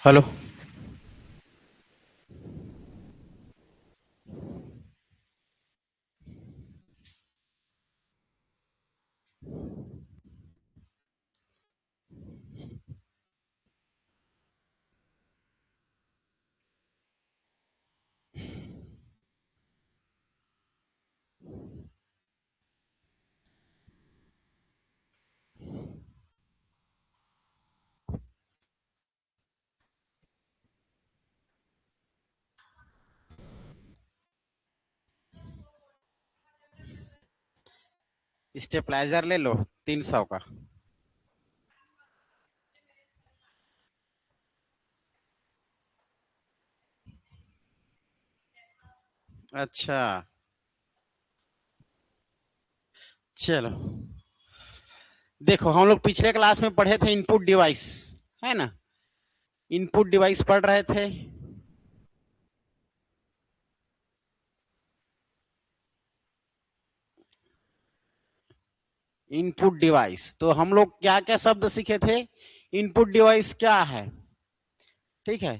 Hello. Stabiliser ले लो 300 का। अच्छा, चलो। देखो, हम लोग पिछले क्लास में पढ़े थे इनपुट डिवाइस, है ना। इनपुट डिवाइस पढ़ रहे थे। इनपुट डिवाइस, तो हम लोग क्या क्या शब्द सीखे थे। इनपुट डिवाइस क्या है, ठीक है।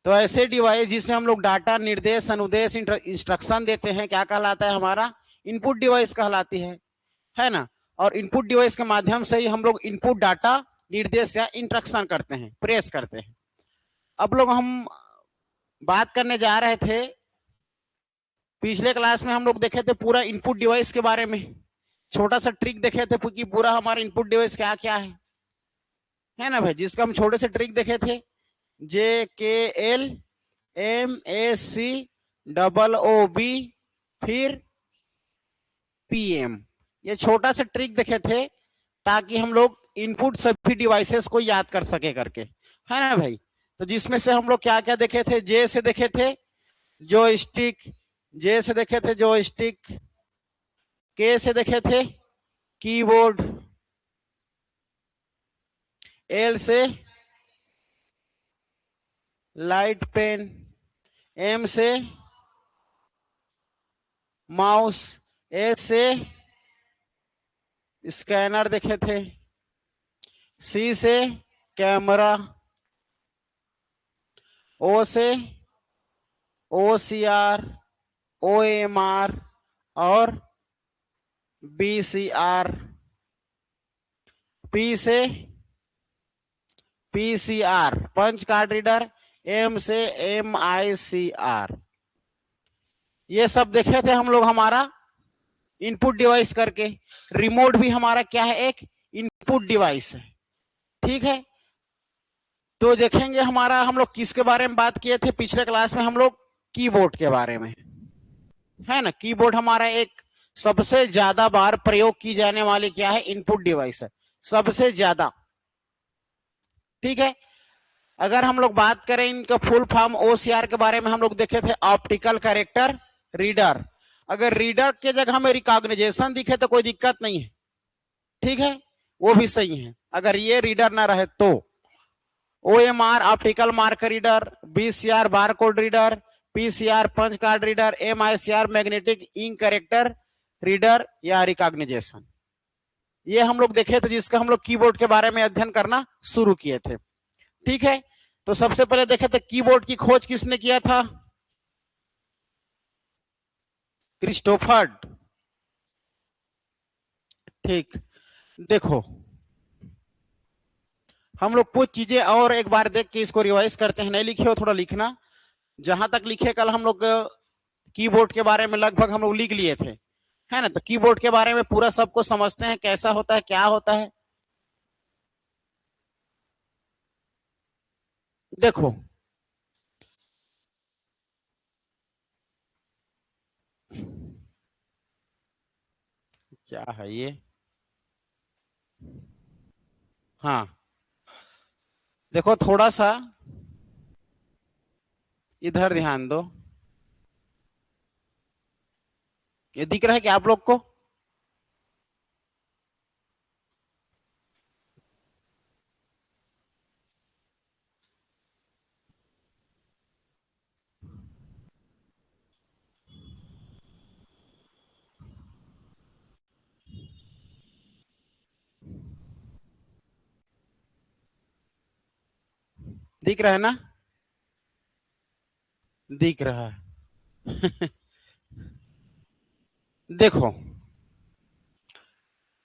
तो ऐसे डिवाइस जिसमें हम लोग डाटा, निर्देश, अनुदेश, इंस्ट्रक्शन देते हैं, क्या कहलाता है हमारा, इनपुट डिवाइस कहलाती है ना। और इनपुट डिवाइस के माध्यम से ही हम लोग इनपुट डाटा, निर्देश या इंस्ट्रक्शन करते हैं, प्रेस करते हैं। अब लोग हम बात करने जा रहे थे, पिछले क्लास में हम लोग देखे थे पूरा इनपुट डिवाइस के बारे में। छोटा सा ट्रिक देखे थे कि पूरा हमारा इनपुट डिवाइस क्या क्या है ना भाई, जिसका हम छोटे से ट्रिक देखे थे। JKL MAC, फिर PM, ये छोटा सा ट्रिक देखे थे ताकि हम लोग इनपुट सभी डिवाइसेस को याद कर सके करके, है ना भाई। तो जिसमें से हम लोग क्या क्या देखे थे, जे से देखे थे जो स्टिक, जे से देखे थे जो स्टिक, के से देखे थे कीबोर्ड, एल से लाइट पेन, एम से माउस, ए से स्कैनर देखे थे, सी से कैमरा, ओ से OCR, OMR और BCR, पी से PCR punch card reader, M से MICR। ये सब देखे थे हम लोग हमारा इनपुट डिवाइस करके। रिमोट भी हमारा क्या है, एक इनपुट डिवाइस है, ठीक है। तो देखेंगे हमारा हम लोग किसके बारे में बात किए थे पिछले क्लास में, हम लोग कीबोर्ड के बारे में, है ना। कीबोर्ड हमारा एक सबसे ज्यादा बार प्रयोग की जाने वाली क्या है, इनपुट डिवाइस है, सबसे ज्यादा, ठीक है। अगर हम लोग बात करें इनका फुल फॉर्म OCR के बारे में, हम लोग देखे थे ऑप्टिकल कैरेक्टर रीडर। अगर रीडर के जगह में रिकॉग्निजेशन दिखे तो कोई दिक्कत नहीं है, ठीक है, वो भी सही है अगर ये रीडर ना रहे तो। OMR optical marker reader, BCR barcode reader, PCR punch card reader, MICR magnetic ink character reader या रिकॉग्निजेशन, ये हम लोग देखे थे जिसका हम लोग कीबोर्ड के बारे में अध्ययन करना शुरू किए थे, ठीक है। तो सबसे पहले देखे थे कीबोर्ड की खोज किसने किया था, क्रिस्टोफर, ठीक। देखो, हम लोग कुछ चीजें और एक बार देख के इसको रिवाइज करते हैं, नहीं लिखे हो थोड़ा लिखना। जहां तक लिखे कल हम लोग कीबोर्ड के बारे में लगभग हम लोग लिख लिए थे, है ना। तो कीबोर्ड के बारे में पूरा सबको समझते हैं, कैसा होता है, क्या होता है। देखो, क्या है ये, हाँ, देखो थोड़ा सा इधर ध्यान दो। ये दिख रहा है कि आप लोग को, दिख रहा है ना? दिख रहा है। देखो,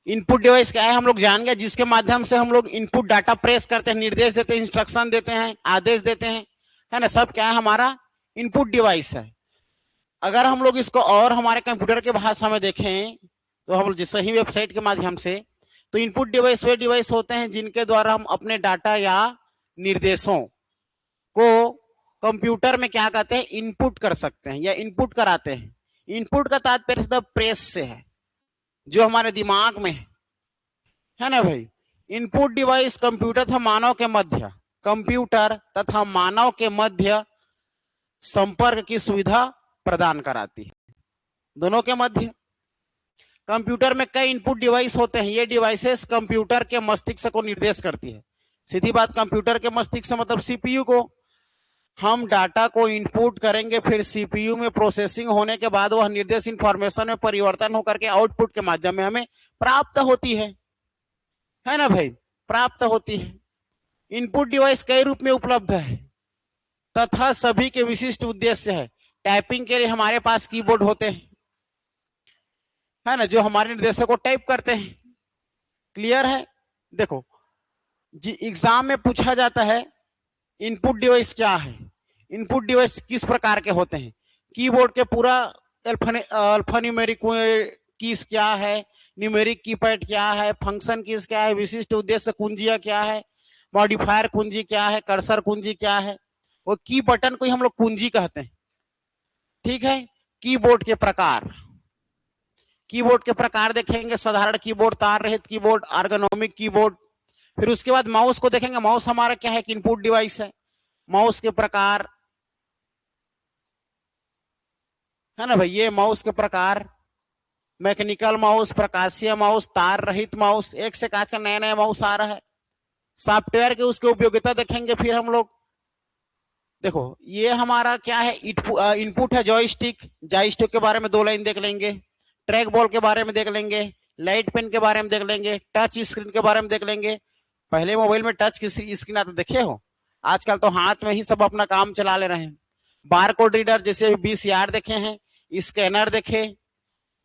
इनपुट डिवाइस क्या है हम लोग जान गए, जिसके माध्यम से हम लोग इनपुट डाटा प्रेस करते हैं, निर्देश देते हैं, इंस्ट्रक्शन देते हैं, आदेश देते हैं, है ना, सब क्या है हमारा इनपुट डिवाइस है। अगर हम लोग इसको और हमारे कंप्यूटर के भाषा में देखें तो हम जिस सही वेबसाइट के माध्यम से, तो इनपुट डिवाइस वे डिवाइस होते हैं जिनके द्वारा हम अपने डाटा या निर्देशों को कंप्यूटर में क्या कहते हैं इनपुट कर सकते हैं या इनपुट कराते हैं। इनपुट का तात्पर्य प्रेस से है, जो हमारे दिमाग में है ना भाई। इनपुट डिवाइस कंप्यूटर तथा मानव के मध्य संपर्क की सुविधा प्रदान कराती है, दोनों के मध्य। कंप्यूटर में कई इनपुट डिवाइस होते हैं, ये डिवाइसेस कंप्यूटर के मस्तिष्क को निर्देश करती है। सीधी बात, कंप्यूटर के मस्तिष्क मतलब सीपीयू को। हम डाटा को इनपुट करेंगे, फिर सीपीयू में प्रोसेसिंग होने के बाद वह निर्देश इंफॉर्मेशन में परिवर्तन होकर के आउटपुट के माध्यम में हमें प्राप्त होती है ना भाई, प्राप्त होती है। इनपुट डिवाइस कई रूप में उपलब्ध है तथा सभी के विशिष्ट उद्देश्य है। टाइपिंग के लिए हमारे पास कीबोर्ड होते हैं, है ना, जो हमारे निर्देशों को टाइप करते हैं। क्लियर है? देखो जी, एग्जाम में पूछा जाता है इनपुट डिवाइस क्या है, इनपुट डिवाइस किस प्रकार के होते हैं। कीबोर्ड के पूरा अल्फान्यूमेरिक कीज क्या है, न्यूमेरिक कीपैड क्या है, फंक्शन कीज क्या है, विशिष्ट उद्देश्य कुंजियां क्या है, मॉडिफायर कुंजी क्या है, कर्सर कुंजी क्या है। वो की बटन को ही हम लोग कुंजी कहते हैं। ठीक है। कीबोर्ड के प्रकार, कीबोर्ड के प्रकार देखेंगे, साधारण कीबोर्ड, तार रहित कीबोर्ड, आर्गोनोमिक कीबोर्ड। फिर उसके बाद माउस को देखेंगे, माउस हमारा क्या है, इनपुट डिवाइस है। माउस के प्रकार, है ना भाई, ये माउस के प्रकार, मैकेनिकल माउस, प्रकाशीय माउस, तार रहित माउस, एक से आज का नया नया माउस आ रहा है। सॉफ्टवेयर की उसकी उपयोगिता देखेंगे फिर हम लोग। देखो ये हमारा क्या है, इनपुट है जॉयस्टिक, जॉयस्टिक के बारे में 2 लाइन देख लेंगे, ट्रैक बॉल के बारे में देख लेंगे, लाइट पेन के बारे में देख लेंगे, टच स्क्रीन के बारे में देख लेंगे। पहले मोबाइल में टच की स्क्रीन आते देखे हो, आजकल तो हाथ में ही सब अपना काम चला ले रहे हैं। बार कोड रीडर जैसे बीसीआर देखे हैं, स्कैनर देखे,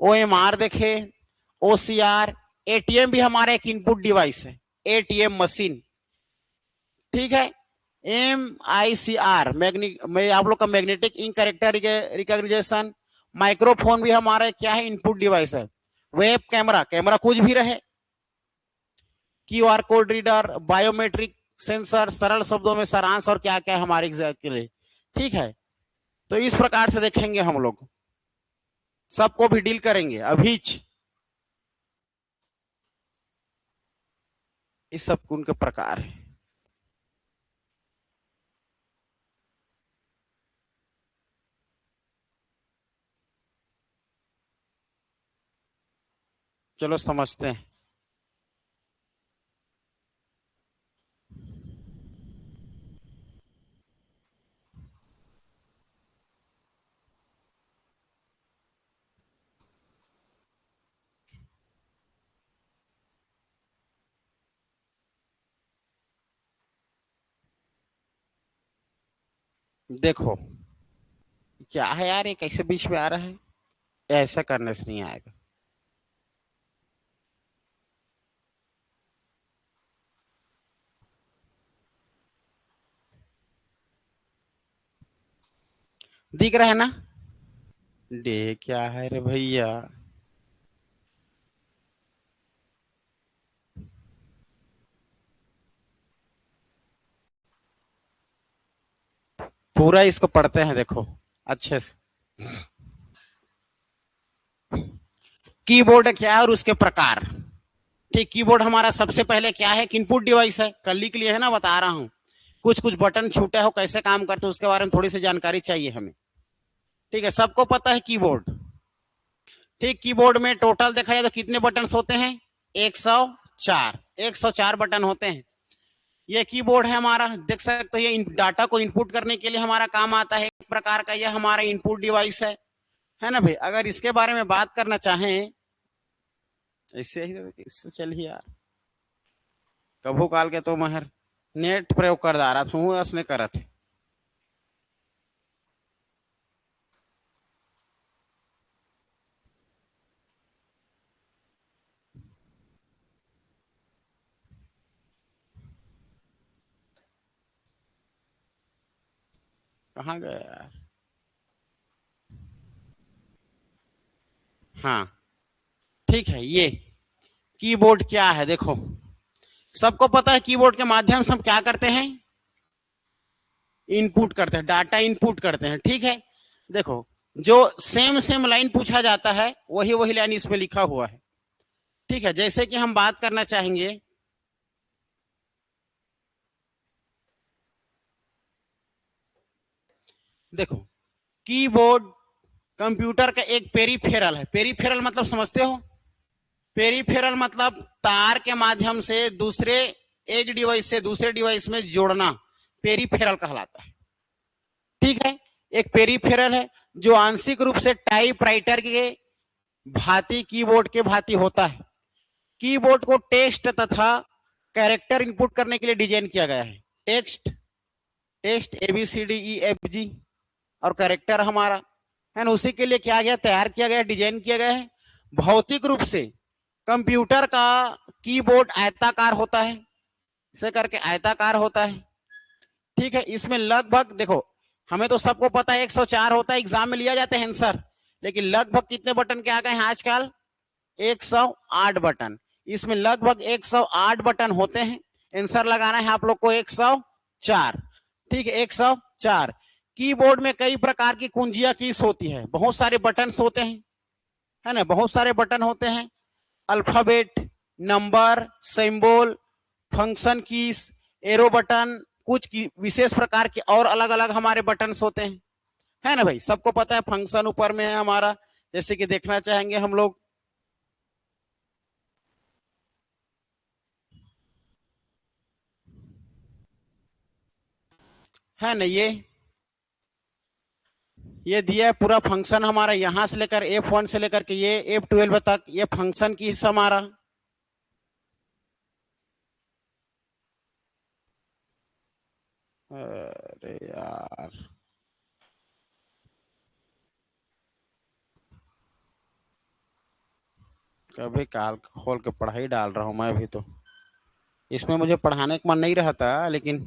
ओएमआर देखे, ओसीआर, एटीएम भी हमारा एक इनपुट डिवाइस है, एटीएम मशीन। ठीक है। MICR में आप लोग का magnetic ink character recognition. Microphone भी हमारा क्या है, इनपुट डिवाइस है। वेब कैमरा, कैमरा कुछ भी रहे। QR code reader, biometric sensor, सरल शब्दों में सारांश और क्या क्या है हमारे एग्जाम के लिए। ठीक है। तो इस प्रकार से देखेंगे हम लोग, सबको भी डील करेंगे अभी। इस सब उनके प्रकार है। चलो समझते हैं। देखो क्या है यार, ये कैसे बीच में आ रहा है, ऐसा करने से नहीं आएगा। दिख रहा है ना? डे क्या है रे भैया? पूरा इसको पढ़ते हैं, देखो अच्छे से। कीबोर्ड क्या है और उसके प्रकार। ठीक, कीबोर्ड हमारा सबसे पहले क्या है, इनपुट डिवाइस है। कल के लिए है ना, बता रहा हूं। कुछ कुछ बटन छूटे हो, कैसे काम करते उसके बारे में थोड़ी सी जानकारी चाहिए हमें। ठीक है, सबको पता है कीबोर्ड। ठीक, कीबोर्ड में टोटल देखा जाए तो कितने बटन होते हैं, 104, 104 बटन होते हैं। ये कीबोर्ड है हमारा, देख सकते हो, ये डाटा को इनपुट करने के लिए हमारा काम आता है। एक प्रकार का यह हमारा इनपुट डिवाइस है ना भाई। अगर इसके बारे में बात करना चाहें, इससे ही इससे चलिए यार, कभू काल के तो महर नेट प्रयोग कर दारा हूँ उसने करत कहाँ गया यार। हाँ ठीक है, ये कीबोर्ड क्या है देखो, सबको पता है कीबोर्ड के माध्यम से हम क्या करते हैं, इनपुट करते हैं, डाटा इनपुट करते हैं। ठीक है, देखो जो सेम सेम लाइन पूछा जाता है वही वही लाइन इसमें लिखा हुआ है। ठीक है, जैसे कि हम बात करना चाहेंगे, देखो कीबोर्ड कंप्यूटर का एक पेरीफेरल है। पेरीफेरल मतलब समझते हो, पेरीफेरल मतलब तार के माध्यम से दूसरे एक डिवाइस से दूसरे डिवाइस में जोड़ना पेरीफेरल कहलाता है। ठीक है, एक पेरीफेरल है जो आंशिक रूप से टाइपराइटर के भांति कीबोर्ड के भांति होता है। कीबोर्ड को टेक्स्ट तथा कैरेक्टर इनपुट करने के लिए डिजाइन किया गया है। टेक्स्ट टेक्स्ट ABCDEFG और कैरेक्टर हमारा है ना, उसी के लिए क्या गया, तैयार किया गया, डिजाइन किया गया है। भौतिक रूप से कंप्यूटर का कीबोर्ड आयताकार होता है, इसे करके आयताकार होता है। ठीक है, इसमें लगभग देखो, हमें तो सबको पता है 104 होता है, एग्जाम में लिया जाता है आंसर, लेकिन लगभग कितने बटन के आ गए हैं आजकल, 108 बटन। इसमें लगभग 108 बटन होते हैं, आंसर लगाना है आप लोग को 104। ठीक है, 104। कीबोर्ड में कई प्रकार की कुंजियां कीज होती है, बहुत सारे बटन होते हैं, है ना, बहुत सारे बटन होते हैं, alphabet, number, symbol, function keys, arrow button, कुछ की विशेष प्रकार के और अलग अलग हमारे बटन होते हैं, है ना भाई, सबको पता है। फंक्शन ऊपर में है हमारा, जैसे कि देखना चाहेंगे हम लोग, है ना, ये दिया है पूरा फंक्शन हमारा, यहां से लेकर F1 से लेकर के ये F12 तक, ये फंक्शन की हिस्सा हमारा। अरे यार, कभी काल खोल के पढ़ाई डाल रहा हूं मैं अभी तो, इसमें मुझे पढ़ाने का मन नहीं रहा था, लेकिन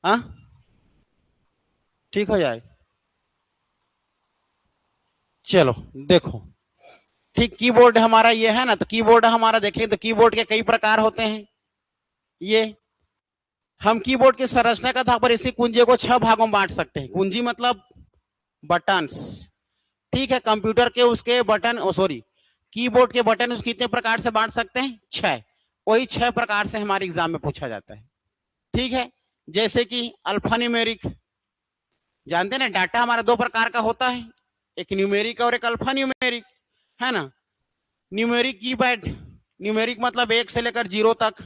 हाँ ठीक हो जाए। चलो देखो, ठीक कीबोर्ड हमारा ये है ना, तो कीबोर्ड हमारा देखें तो कीबोर्ड के कई प्रकार होते हैं। ये हम कीबोर्ड की संरचना का आधार पर इसी कुंजी को 6 भागों में बांट सकते हैं। कुंजी मतलब बटन्स। ठीक है, कंप्यूटर के उसके बटन, सॉरी, कीबोर्ड के बटन उस कितने प्रकार से बांट सकते हैं, 6। वही 6 प्रकार से हमारे एग्जाम में पूछा जाता है। ठीक है, जैसे कि अल्फा न्यूमेरिक, जानते हैं ना, डाटा हमारा 2 प्रकार का होता है, एक न्यूमेरिक और एक अल्फा न्यूमेरिक, है ना। न्यूमेरिक कीपैड, न्यूमेरिक मतलब 1 से लेकर 0 तक।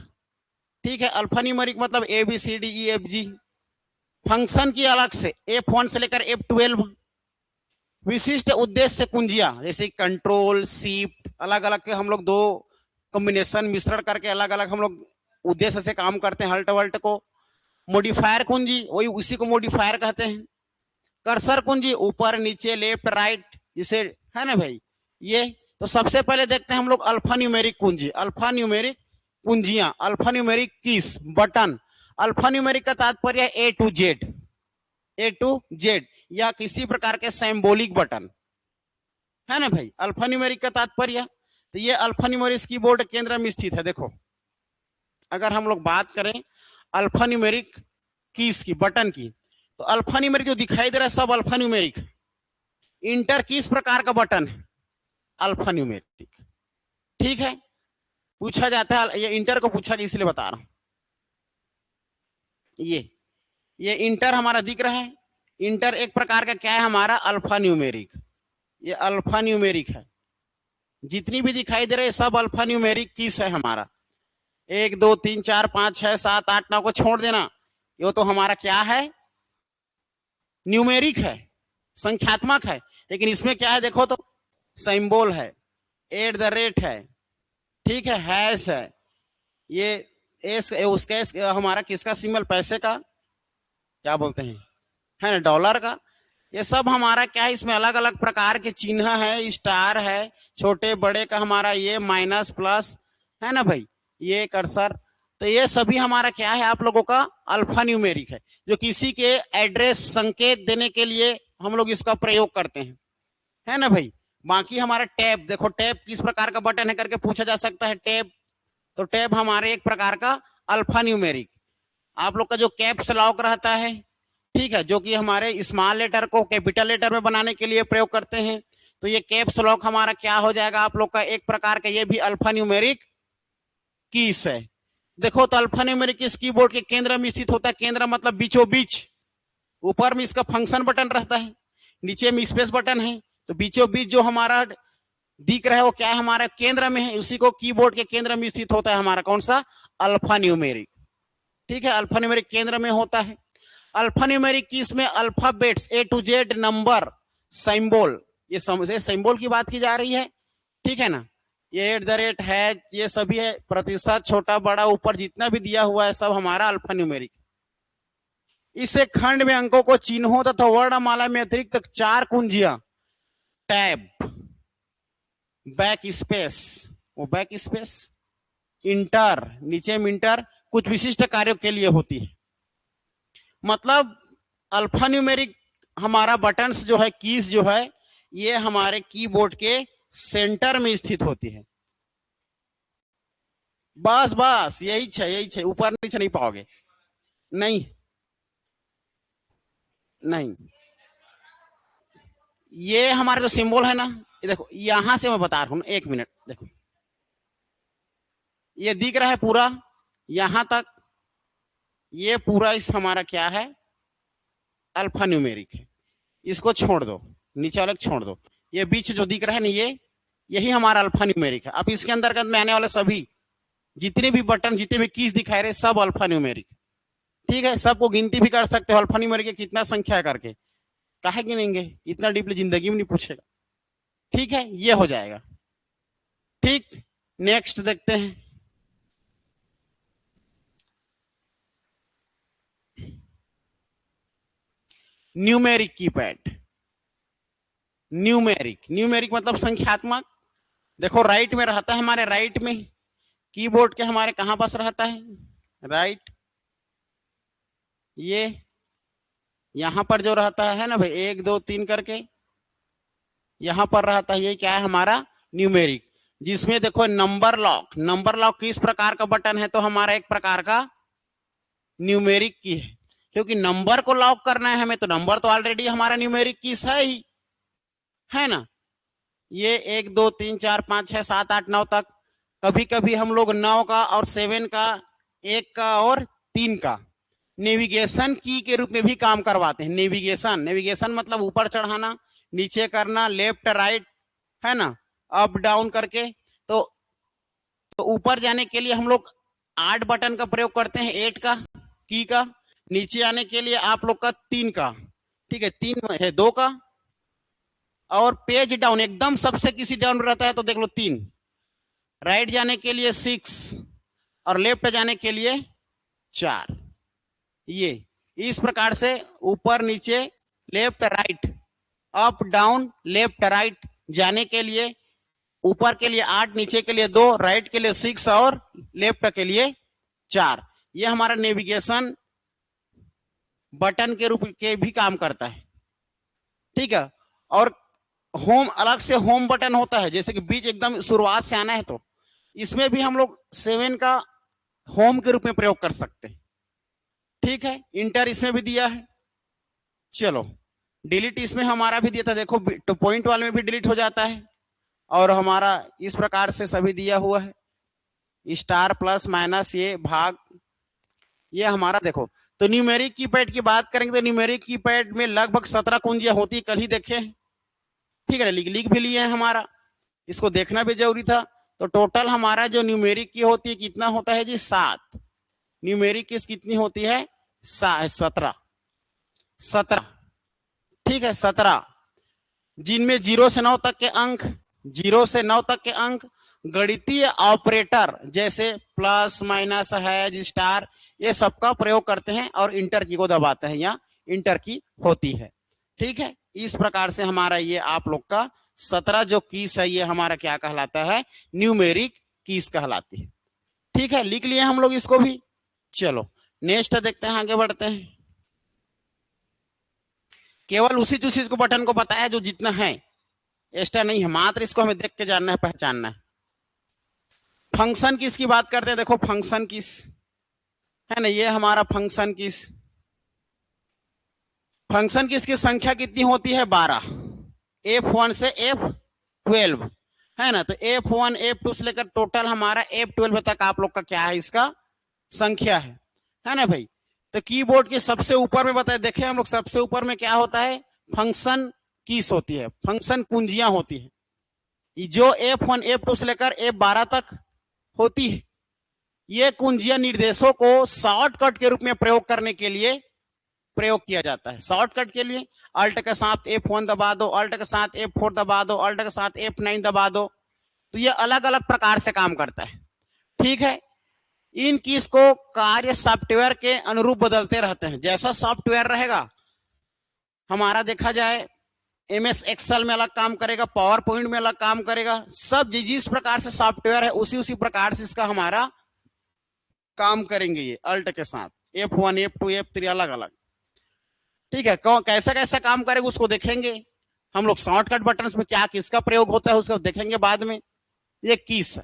ठीक है, अल्फा न्यूमेरिक मतलब ABCDEFG। फंक्शन की अलग से F1 से लेकर F12। विशिष्ट उद्देश्य कुंजियां जैसे कंट्रोल, शिफ्ट, अलग अलग के हम लोग 2 कॉम्बिनेशन मिश्रण करके अलग अलग हम लोग उद्देश्य से काम करते हैं, हल्ट वल्ट को। मॉडिफायर कुंजी, वही उसी को मॉडिफायर कहते हैं। कर्सर कुंजी, ऊपर नीचे लेफ्ट राइट, जिसे, है ना भाई, ये। तो सबसे पहले देखते हैं हम लोग अल्फा न्यूमेरिक कुंजी। अल्फा न्यूमेरिक कुंजियां, alpha numeric keys, button. Alpha numeric का तात्पर्य A to Z, A to Z, या किसी प्रकार के सिंबॉलिक बटन, है ना भाई, अल्फा न्यूमेरिक का तात्पर्य। तो ये अल्फा न्यूमेरिक कीबोर्ड केंद्र में स्थित है। देखो, अगर हम लोग बात करें अल्फा न्यूमेरिक कीज की, बटन की, तो अल्फा न्यूमेरिक जो दिखाई दे रहा है सब अल्फा न्यूमेरिक। इंटर किस प्रकार का बटन है, अल्फा न्यूमेरिक। ठीक है, पूछा जाता है, ये इंटर को पूछा, इसलिए बता रहा हूं। ये इंटर हमारा दिख रहा है, इंटर एक प्रकार का क्या है हमारा, अल्फा न्यूमेरिक। ये अल्फा न्यूमेरिक है, जितनी भी दिखाई दे रहे हैं सब अल्फा न्यूमेरिक कीज है हमारा। 1 2 3 4 5 6 7 8 9 को छोड़ देना, ये तो हमारा क्या है, न्यूमेरिक है, संख्यात्मक है। लेकिन इसमें क्या है देखो तो, सिंबल है, @ है, ठीक है, हैश है, ये उसका हमारा किसका सिंबल, पैसे का, क्या बोलते हैं, है ना, डॉलर का। ये सब हमारा क्या है, इसमें अलग अलग प्रकार के चिन्ह है, स्टार है, छोटे बड़े का हमारा ये माइनस प्लस, है ना भाई, ये कर्सर। तो ये सभी हमारा क्या है, आप लोगों का अल्फा न्यूमेरिक है, जो किसी के एड्रेस संकेत देने के लिए हम लोग इसका प्रयोग करते हैं, है ना भाई। बाकी हमारा टैब, देखो टैब किस प्रकार का बटन है करके पूछा जा सकता है, टैब। तो टैब हमारे एक प्रकार का अल्फा न्यूमेरिक। आप लोग का जो कैप्स लॉक रहता है, ठीक है, जो कि हमारे स्मॉल लेटर को कैपिटल लेटर में बनाने के लिए प्रयोग करते हैं, तो ये कैप्स लॉक हमारा क्या हो जाएगा, आप लोग का एक प्रकार का ये भी अल्फा न्यूमेरिक कीज है। देखो तो अल्फा न्यूमेरिक कीज कीबोर्ड के केंद्र में स्थित होता है, केंद्र मतलब बीचों बीच। ऊपर में इसका फंक्शन बटन रहता है, नीचे में स्पेस बटन है, तो बीचों बीच जो हमारा दिख रहा है वो क्या है, हमारा केंद्र में है, उसी को कीबोर्ड के केंद्र में स्थित होता है हमारा कौन सा, अल्फा न्यूमेरिक। ठीक है, अल्फा न्यूमेरिक केंद्र में होता है। अल्फा न्यूमेरिक कीज में alphabets A to Z number symbol, ये सिंबल की बात की जा रही है, ठीक है ना। ये @ है, ये सभी है, प्रतिशत, छोटा बड़ा ऊपर जितना भी दिया हुआ है सब हमारा अल्फा न्यूमेरिक। इसे खंड में अंकों को चिन्हों तथा वर्णमाला में अतिरिक्त 4 कुंजियां, टैब, बैक स्पेस, वो बैक स्पेस, इंटर, नीचे में इंटर, कुछ विशिष्ट कार्यों के लिए होती है। मतलब अल्फा न्यूमेरिक हमारा बटन्स जो है, कीज जो है, ये हमारे कीबोर्ड के सेंटर में स्थित होती है। बस बस यही है, यही है, ऊपर नीचे नहीं पाओगे, नहीं नहीं। ये हमारा जो सिंबल है ना, ये देखो, यहां से मैं बता रहा हूं, 1 मिनट, देखो ये दिख रहा है पूरा यहां तक, ये पूरा इस हमारा क्या है, अल्फा न्यूमेरिक है। इसको छोड़ दो, नीचे वाले छोड़ दो, ये बीच जो दिख रहा है ना, ये यही हमारा अल्फा न्यूमेरिक है। अब इसके अंतर्गत में आने वाले सभी जितने भी बटन, जितने भी कीज दिखाए रहे, सब अल्फा न्यूमेरिक। ठीक है, सबको गिनती भी कर सकते हो अल्फा न्यूमेरिक की कितना संख्या करके, काहे गिनेंगे, इतना डीपली जिंदगी में नहीं पूछेगा। ठीक है, ये हो जाएगा। ठीक, नेक्स्ट देखते हैं। Numeric keypad. न्यूमेरिक मतलब संख्यात्मक। देखो राइट में रहता है, हमारे राइट में कीबोर्ड के हमारे कहां पास रहता है, राइट, ये यहां पर जो रहता है ना भाई, 1 2 3 करके यहां पर रहता है, ये क्या है हमारा न्यूमेरिक। जिसमें देखो नंबर लॉक किस प्रकार का बटन है, तो हमारा एक प्रकार का न्यूमेरिक की है, क्योंकि नंबर को लॉक करना है हमें, तो नंबर तो ऑलरेडी हमारा न्यूमेरिक कीज है ही, है ना। ये 1 2 3 4 5 6 7 8 9 तक, कभी कभी हम लोग 9 का और 7 का, 1 का और 3 का नेविगेशन की के रूप में भी काम करवाते हैं। नेविगेशन मतलब ऊपर चढ़ाना, नीचे करना, लेफ्ट राइट, है ना, अप डाउन करके। तो ऊपर जाने के लिए हम लोग 8 बटन का प्रयोग करते हैं, 8 का की का। नीचे आने के लिए आप लोग का 3 का, ठीक है, 3 है 2 का। और पेज डाउन एकदम सबसे किसी डाउन रहता है तो देख लो 3। राइट जाने के लिए 6 और लेफ्ट जाने के लिए 4। ये इस प्रकार से ऊपर नीचे, left right, up down, left right जाने के लिए ऊपर के लिए 8, नीचे के लिए 2, राइट के लिए 6 और लेफ्ट के लिए 4। ये हमारा नेविगेशन बटन के रूप के भी काम करता है। ठीक है, और होम, अलग से होम बटन होता है, जैसे कि बीच एकदम शुरुआत से आना है तो इसमें भी हम लोग 7 का होम के रूप में प्रयोग कर सकते हैं। ठीक है, इंटर इसमें भी दिया है। चलो डिलीट इसमें हमारा भी दिया था, देखो तो पॉइंट वाले में भी डिलीट हो जाता है। और हमारा इस प्रकार से सभी दिया हुआ है, स्टार प्लस माइनस, ये भाग, ये हमारा देखो। तो न्यूमेरिक कीपैड की बात करेंगे तो न्यूमेरिक कीपैड में लगभग 17 कुंजियां होती, कल ही देखे। ठीक है, लिख भी लिए हैं हमारा, इसको देखना भी जरूरी था। तो टोटल हमारा जो न्यूमेरिक की होती है कितना होता है जी, 7। न्यूमेरिक की कितनी होती है, 17। ठीक है, 17, जिनमें 0 से 9 तक के अंक, 0 से 9 तक के अंक गणितीय ऑपरेटर जैसे प्लस माइनस हैज स्टार ये सबका प्रयोग करते हैं और इंटर की को दबाते हैं या इंटर की होती है। ठीक है, इस प्रकार से हमारा ये आप लोग का 17 जो कीज है ये हमारा क्या कहलाता है, न्यूमेरिक कीज कहलाती है। ठीक है, लिख लिए हम लोग इसको भी। चलो नेक्स्ट देखते हैं, आगे बढ़ते हैं। केवल उसी चीज को बटन को पता है जो जितना है, एक्स्ट्रा नहीं है, मात्र इसको हमें देख के जानना है, पहचानना है। फंक्शन किस की बात करते हैं, देखो फंक्शन किस है ना, ये हमारा फंक्शन किस, फंक्शन किस की संख्या कितनी होती है 12, F1 से F12 है ना। तो F1 F2 से लेकर टोटल हमारा F12 तक आप लोग का क्या है, इसका संख्या है ना भाई। तो कीबोर्ड के सबसे ऊपर में बताए, देखे हम लोग सबसे ऊपर में क्या होता है, फंक्शन कीस होती है, फंक्शन कुंजियां होती है, जो F1 F2 से लेकर F12 तक होती है। ये कुंजियां निर्देशों को शॉर्टकट के रूप में प्रयोग करने के लिए प्रयोग किया जाता है। शॉर्टकट के लिए अल्ट के साथ F1 दबा दो, अल्ट के साथ F4 दबा दो, अल्ट के साथ F9 दबा दो, तो ये अलग अलग प्रकार से काम करता है। ठीक है, इन कीज को कार्य सॉफ्टवेयर के अनुरूप बदलते रहते हैं। जैसा सॉफ्टवेयर रहेगा हमारा, देखा जाए MS एक्सेल में अलग काम करेगा, पावर पॉइंट में अलग काम करेगा, सब जिस प्रकार से सॉफ्टवेयर है उसी प्रकार से इसका हमारा काम करेंगे ये अल्ट के साथ F1 F2 F3 अलग अलग। ठीक है, कैसा कैसा काम करेगा उसको देखेंगे हम लोग। शॉर्टकट बटन में क्या किसका प्रयोग होता है उसको देखेंगे बाद में। ये कीस है।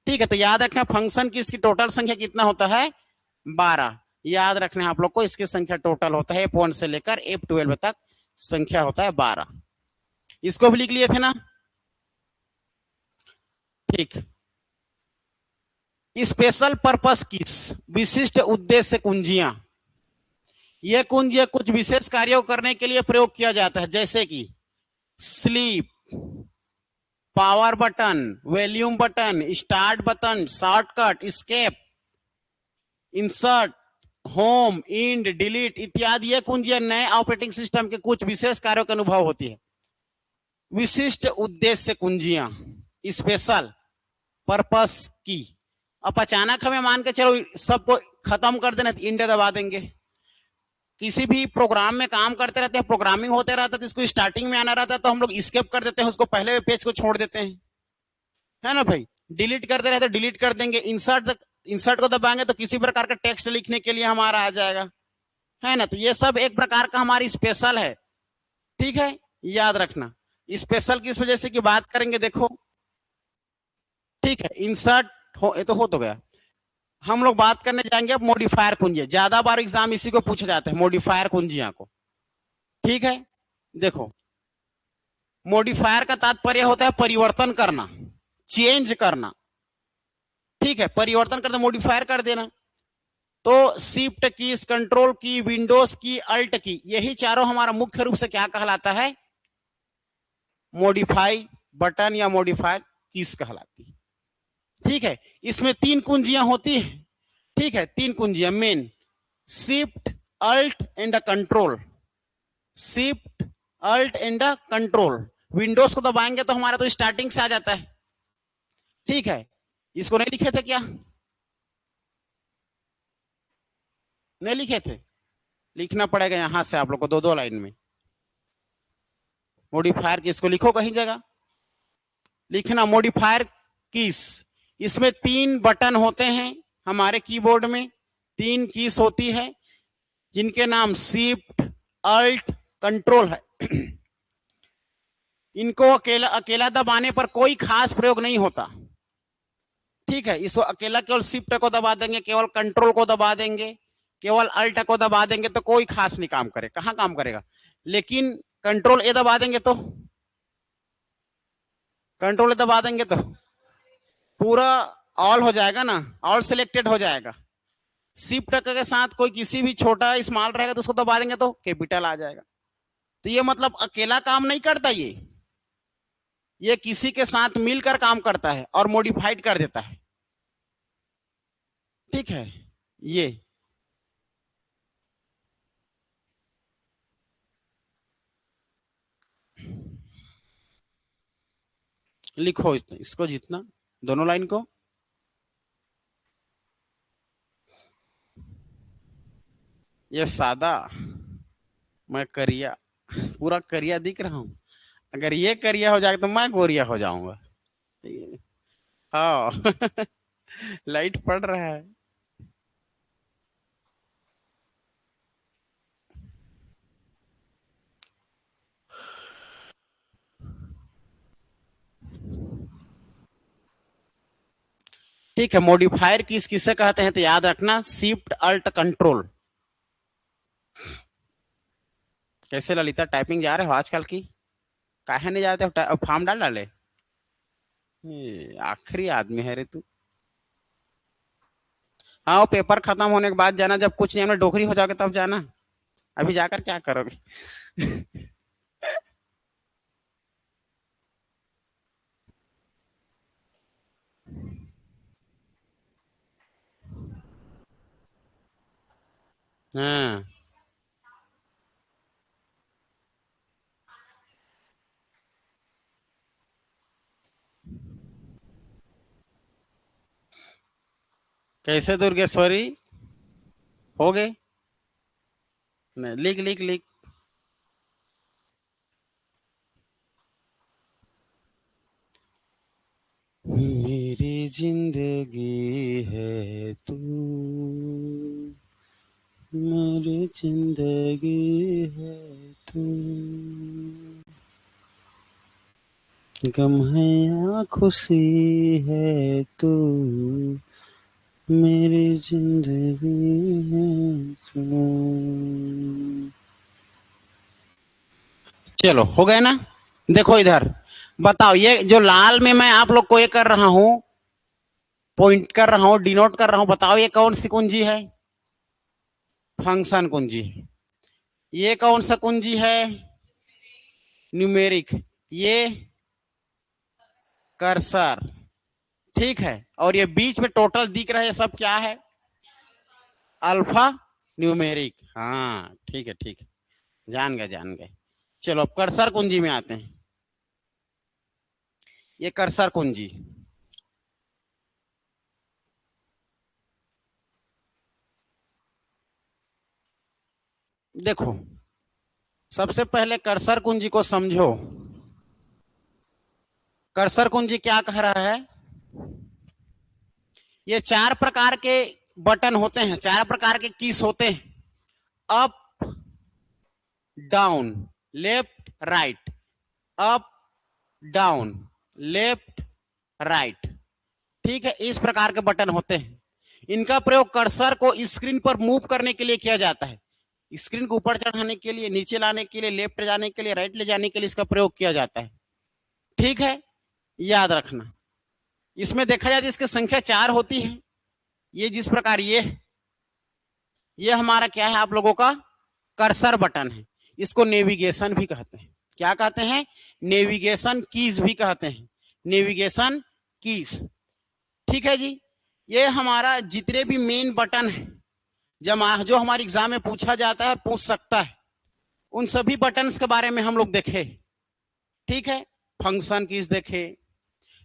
ठीक है, तो याद रखना फंक्शन की इसकी टोटल संख्या कितना होता है 12, याद रखना आप लोग को, इसकी संख्या टोटल होता है F1 से लेकर F12 तक संख्या होता है 12। इसको भी लिख लिए थे ना। ठीक, स्पेशल पर्पस कीस, विशिष्ट उद्देश्य कुंजियां, यह कुंजियां कुछ विशेष कार्यों करने के लिए प्रयोग किया जाता है, जैसे कि sleep, power button, volume button, start button, shortcut, escape, insert, home, end, delete इत्यादि। ये कुंजियां नए ऑपरेटिंग सिस्टम के कुछ विशेष कार्यों का अनुभव होती है। विशिष्ट उद्देश्य कुंजियां, स्पेशल पर्पस की। अब अचानक हमें मान के चलो सबको खत्म कर देना, इंड दबा देंगे। किसी भी प्रोग्राम में काम करते रहते हैं, प्रोग्रामिंग होते रहता है, तो इसको स्टार्टिंग में आना रहता है तो हम लोग स्केप कर देते हैं, उसको पहले पेज को छोड़ देते हैं, है ना भाई। डिलीट करते रहते डिलीट कर देंगे, इंसर्ट को दबाएंगे तो किसी प्रकार का टेक्स्ट लिखने के लिए हमारा आ जाएगा, है ना। तो ये सब एक प्रकार का हमारी स्पेशल है। ठीक है, याद रखना स्पेशल किस वजह से की बात करेंगे, देखो। ठीक है, इंसर्ट हो तो गया। हम लोग बात करने जाएंगे अब मॉडिफायर कुंजियां, ज्यादा बार एग्जाम इसी को पूछा जाता है, मॉडिफायर कुंजियां को। ठीक है, देखो मॉडिफायर का तात्पर्य होता है परिवर्तन करना, चेंज करना। ठीक है, परिवर्तन करना, मॉडिफायर कर देना। तो शिफ्ट की, कंट्रोल की, विंडोज की, अल्ट की, यही चारों हमारा मुख्य रूप से क्या कहलाता है, मॉडिफाई बटन या मॉडिफायर कीज कहलाती है। ठीक है, इसमें 3 कुंजियां होती है। ठीक है, 3 कुंजियां main, shift, alt and control, shift, alt and control. Windows को दबाएंगे तो हमारा तो स्टार्टिंग से आ जाता है। ठीक है, इसको नहीं लिखे थे क्या, नहीं लिखे थे, लिखना पड़ेगा यहां से आप लोग को 2-2 लाइन में। मॉडिफायर कीज को लिखो कहीं जगह, लिखना मॉडिफायर कीज। इसमें 3 बटन होते हैं हमारे कीबोर्ड में, 3 कीज होती है जिनके नाम शिफ्ट, अल्ट, कंट्रोल है। इनको अकेला अकेला दबाने पर कोई खास प्रयोग नहीं होता। ठीक है, इसको अकेला केवल शिफ्ट को दबा देंगे, केवल कंट्रोल को दबा देंगे, केवल अल्ट को दबा देंगे तो कोई खास नहीं काम करे, कहां काम करेगा। लेकिन कंट्रोल ए दबा देंगे तो, कंट्रोल ए दबा देंगे तो पूरा ऑल हो जाएगा ना, ऑल सिलेक्टेड हो जाएगा। शिफ्ट के साथ कोई किसी भी छोटा स्मॉल रहेगा तो उसको दबा देंगे तो कैपिटल आ जाएगा। तो ये मतलब अकेला काम नहीं करता, ये किसी के साथ मिलकर काम करता है और मॉडिफाइड कर देता है। ठीक है, ये लिखो इसको जितना दोनों लाइन को। ये सादा, मैं करिया, पूरा करिया दिख रहा हूं। अगर ये करिया हो जाएगा तो मैं गोरिया हो जाऊंगा। हाँ। लाइट पड़ रहा है। ठीक है, मॉडिफायर किसे कहते हैं तो याद रखना, शिफ्ट अल्ट कंट्रोल। कैसे ललिता, टाइपिंग जा रहे हो आजकल की? काहे नहीं जाते हो, फॉर्म डाल डाले? आखिरी आदमी है रे तू। हाँ, वो पेपर खत्म होने के बाद जाना, जब कुछ नहीं हमने डोकरी हो जाओगे तब जाना। अभी जाकर क्या करोगे? हाँ, कैसे दुर्गेश्वरी हो गए? लिख लिख लिख। मेरी जिंदगी है तू, मेरी जिंदगी है तू, गम है या खुशी है तू, मेरी जिंदगी है तू। चलो हो गए ना? देखो इधर, बताओ, ये जो लाल में मैं आप लोग को ये कर रहा हूं, पॉइंट कर रहा हूं, डिनोट कर रहा हूं, बताओ ये कौन सी कुंजी है? फंक्शन कुंजी। ये कौन सा कुंजी है? न्यूमेरिक। ये कर्सर। ठीक है, और ये बीच में टोटल दिख रहा है, ये सब क्या है? Alpha numeric. हाँ ठीक है, ठीक है, जान गए जान गए। चलो अब कर्सर कुंजी में आते हैं। ये कर्सर कुंजी, देखो, सबसे पहले कर्सर कुंजी को समझो। कर्सर कुंजी क्या कह रहा है? ये चार प्रकार के बटन होते हैं, चार प्रकार के कीज होते हैं। Up, down, left, right. Up, down, left, right. ठीक है, इस प्रकार के बटन होते हैं। इनका प्रयोग कर्सर को स्क्रीन पर मूव करने के लिए किया जाता है। स्क्रीन को ऊपर चढ़ाने के लिए, नीचे लाने के लिए, लेफ्ट जाने के लिए, राइट ले जाने के लिए इसका प्रयोग किया जाता है। ठीक है, याद रखना। इसमें देखा जाए तो इसकी संख्या चार होती है। ये जिस प्रकार ये हमारा क्या है आप लोगों का? कर्सर बटन है। इसको नेविगेशन भी कहते हैं। क्या कहते हैं? नेविगेशन कीज भी कहते हैं। Navigation keys. ठीक है जी। ये हमारा जितने भी मेन बटन है, जो हमारे एग्जाम में पूछा जाता है, पूछ सकता है, उन सभी बटन्स के बारे में हम लोग देखे। ठीक है, फंक्शन कीज देखे,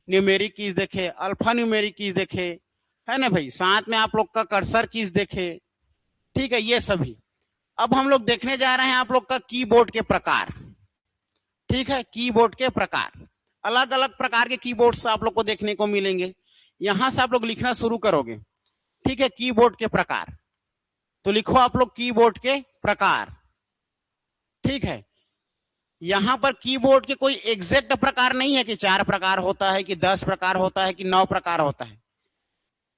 न्यूमेरिक कीज देखे, अल्फा न्यूमेरिक कीज देखे, है ना भाई? साथ में आप लोग का कर्सर कीज देखे। ठीक है, ये सभी। अब हम लोग देखने जा रहे हैं आप लोग का कीबोर्ड के प्रकार। ठीक है, कीबोर्ड के प्रकार, अलग अलग प्रकार के कीबोर्ड आप लोग को देखने को मिलेंगे। यहां से आप लोग लिखना शुरू करोगे। ठीक है, कीबोर्ड के प्रकार, तो लिखो आप लोग कीबोर्ड के प्रकार। ठीक है, यहां पर कीबोर्ड के कोई एग्जैक्ट प्रकार नहीं है कि 4 प्रकार होता है, कि 10 प्रकार होता है, कि 9 प्रकार होता है।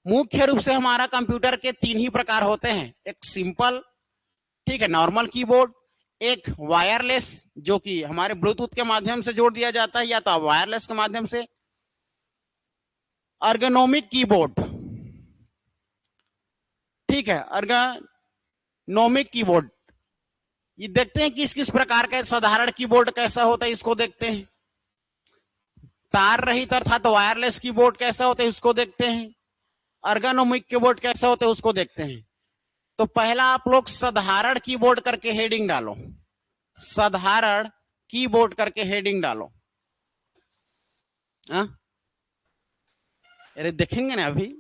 मुख्य रूप से हमारा कंप्यूटर के 3 ही प्रकार होते हैं। एक सिंपल, ठीक है, नॉर्मल कीबोर्ड। एक वायरलेस, जो कि हमारे ब्लूटूथ के माध्यम से जोड़ दिया जाता है, या तो वायरलेस के माध्यम से। Ergonomic keyboard. ठीक है, अर्गोनोमिक कीबोर्ड, ये देखते हैं किस किस प्रकार का। साधारण कीबोर्ड कैसा होता है, इसको देखते हैं। तार रहित अर्थात वायरलेस कीबोर्ड कैसा होता है, इसको देखते हैं। अर्गोनोमिक कीबोर्ड कैसा होता है, उसको देखते हैं। तो पहला आप लोग साधारण कीबोर्ड करके हेडिंग डालो। साधारण कीबोर्ड करके हेडिंग डालो। अरे देखेंगे ना अभी।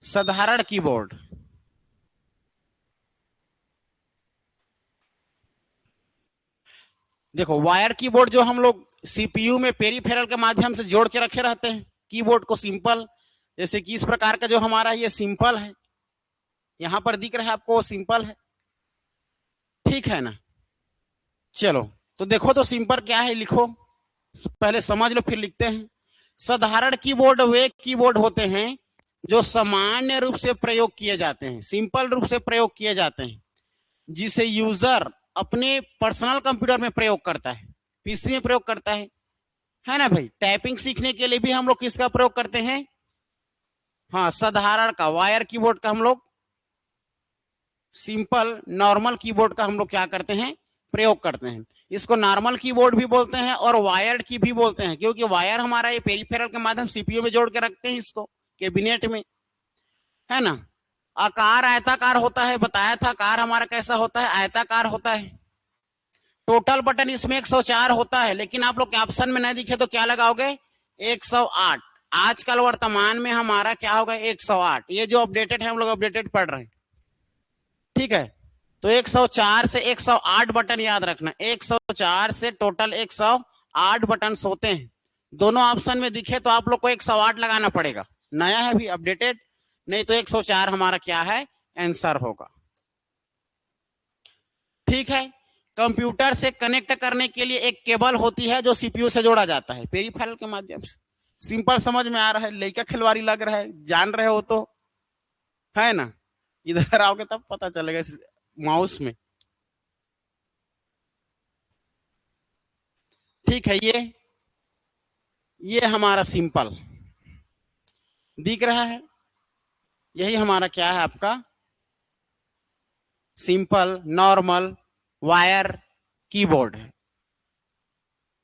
साधारण कीबोर्ड, देखो वायर कीबोर्ड जो हम लोग सीपीयू में पेरीफेरल के माध्यम से जोड़ के रखे रहते हैं कीबोर्ड को, सिंपल, जैसे कि इस प्रकार का जो हमारा ये सिंपल है, यहां पर दिख रहा है आपको, वो सिंपल है, ठीक है ना। चलो, तो देखो तो सिंपल क्या है, लिखो, पहले समझ लो फिर लिखते हैं। साधारण कीबोर्ड वे कीबोर्ड होते हैं जो सामान्य रूप से प्रयोग किए जाते हैं, सिंपल रूप से प्रयोग किए जाते हैं, जिसे यूजर अपने पर्सनल कंप्यूटर में प्रयोग करता है, पीसी में प्रयोग करता है ना भाई। टाइपिंग सीखने के लिए भी हम लोग किसका प्रयोग करते हैं, हाँ साधारण का, वायर कीबोर्ड का हम लोग, सिंपल नॉर्मल कीबोर्ड का हम लोग क्या करते हैं, प्रयोग करते हैं। इसको नॉर्मल कीबोर्ड भी बोलते हैं और वायर्ड की भी बोलते हैं, क्योंकि वायर हमारा ये पेरीफेरल के माध्यम सीपीयू में जोड़ के रखते हैं इसको कैबिनेट में, है ना। आकार आयताकार होता है, बताया था आकार हमारा कैसा होता है, आयताकार होता है। टोटल बटन इसमें 104 होता है, लेकिन आप लोग ऑप्शन में नहीं दिखे तो क्या लगाओगे, 108। आजकल वर्तमान में हमारा क्या होगा, 108, ये जो अपडेटेड है हम लोग अपडेटेड पढ़ रहे हैं, ठीक है। तो 104 से 108 बटन याद रखना, 104 से टोटल 108 बटन होते हैं। दोनों ऑप्शन में दिखे तो आप लोग को 108 लगाना पड़ेगा, नया है भी अपडेटेड, नहीं तो 104 हमारा क्या है, आंसर होगा, ठीक है। कंप्यूटर से कनेक्ट करने के लिए एक केबल होती है जो सीपीयू से जोड़ा जाता है पेरीफेरल के माध्यम से। सिंपल समझ में आ रहा है, लड़का खिलवाड़ी लग रहा है, जान रहे हो तो, है ना। इधर आओगे तब पता चलेगा माउस में, ठीक है। ये हमारा सिंपल दिख रहा है, यही हमारा क्या है आपका सिंपल नॉर्मल वायर कीबोर्ड है,